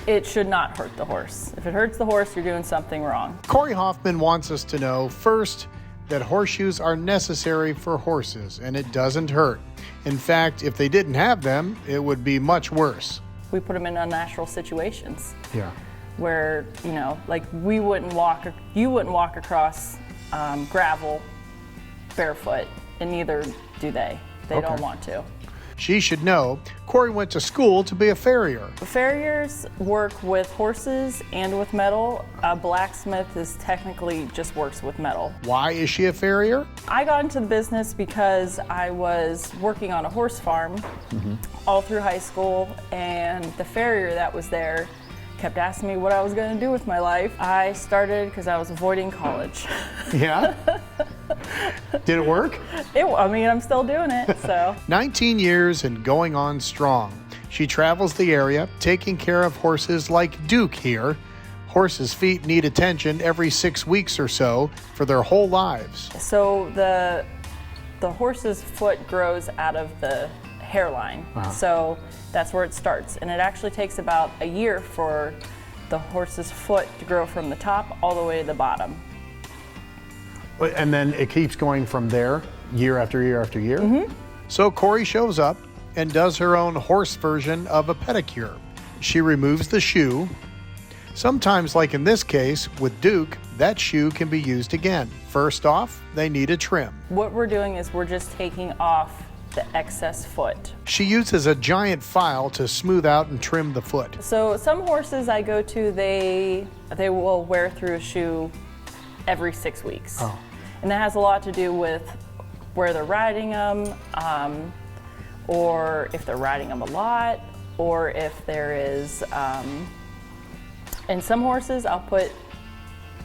It should not hurt the horse. If it hurts the horse, you're doing something wrong. Corey Hoffman wants us to know, first, that horseshoes are necessary for horses, and it doesn't hurt. In fact, if they didn't have them, it would be much worse. We put them in unnatural situations. Yeah. Where, you know, like you wouldn't walk across gravel barefoot, and neither do they. They don't want to. She should know, Corey went to school to be a farrier. Farriers work with horses and with metal. A blacksmith is technically just works with metal. Why is she a farrier? I got into the business because I was working on a horse farm all through high school, and the farrier that was there kept asking me what I was going to do with my life. I started because I was avoiding college. Yeah? Did it work? I mean, I'm still doing it, so. 19 years and going on strong. She travels the area, taking care of horses like Duke here. Horses' feet need attention every 6 weeks or so for their whole lives. So the horse's foot grows out of the hairline. So that's where it starts. And it actually takes about a year for the horse's foot to grow from the top all the way to the bottom. And then it keeps going from there, year after year after year? So Corey shows up and does her own horse version of a pedicure. She removes the shoe. Sometimes, like in this case, with Duke, that shoe can be used again. First off, they need a trim. What we're doing is we're just taking off the excess foot. She uses a giant file to smooth out and trim the foot. So some horses I go to, they will wear through a shoe every 6 weeks. And that has a lot to do with where they're riding them, or if they're riding them a lot, or if there is, in some horses I'll put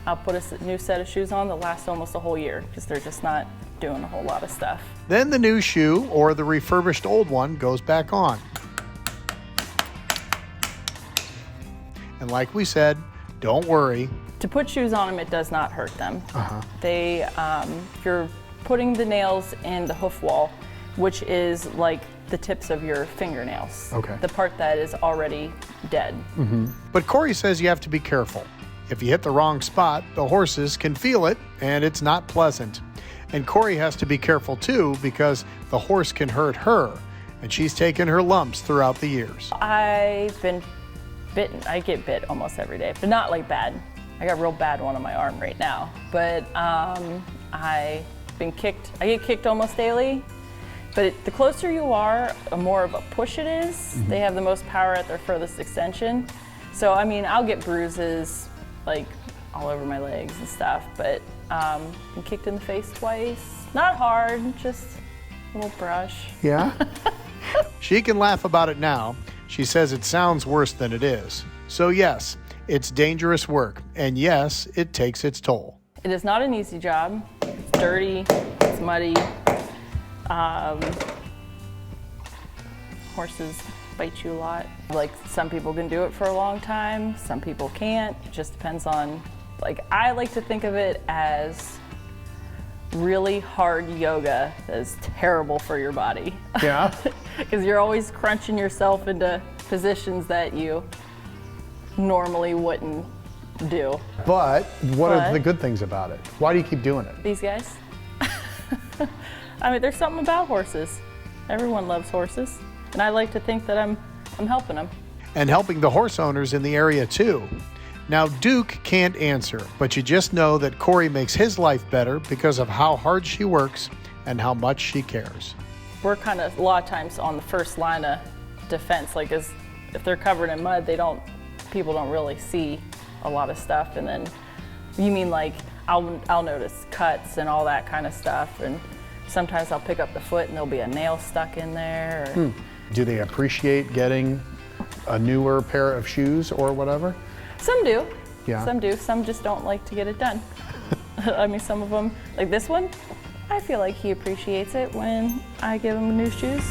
a new set of shoes on that last almost a whole year because they're just not doing a whole lot of stuff. Then the new shoe or the refurbished old one goes back on. And like we said, don't worry. To put shoes on them, it does not hurt them. You're putting the nails in the hoof wall, which is like the tips of your fingernails. The part that is already dead. But Corey says you have to be careful. If you hit the wrong spot, the horses can feel it, and it's not pleasant. And Corey has to be careful too, because the horse can hurt her, and she's taken her lumps throughout the years. I've been bitten. I get bit almost every day, but not like bad. I got a real bad one on my arm right now. But I've been kicked. I get kicked almost daily. But the closer you are, the more of a push it is. They have the most power at their furthest extension. So I mean, I'll get bruises like all over my legs and stuff, but been kicked in the face twice. Not hard, just a little brush. Yeah? She can laugh about it now. She says it sounds worse than it is. So yes, it's dangerous work, and yes, it takes its toll. It is not an easy job. It's dirty, it's muddy. Horses bite you a lot. Like, some people can do it for a long time, some people can't. It just depends on, like, I like to think of it as really hard yoga that is terrible for your body. Yeah? Because you're always crunching yourself into positions that you normally wouldn't do. But what are the good things about it? Why do you keep doing it? These guys. I mean, there's something about horses. Everyone loves horses. And I like to think that I'm helping them. And helping the horse owners in the area too. Now, Duke can't answer, but you just know that Corey makes his life better because of how hard she works and how much she cares. We're kind of, a lot of times, on the first line of defense. Like, if they're covered in mud, people don't really see a lot of stuff. And then, you mean like, I'll notice cuts and all that kind of stuff. And sometimes I'll pick up the foot and there'll be a nail stuck in there. Or, Do they appreciate getting a newer pair of shoes or whatever? Some do. Yeah. Some do. Some just don't like to get it done. I mean, some of them, like this one, I feel like he appreciates it when I give him new shoes.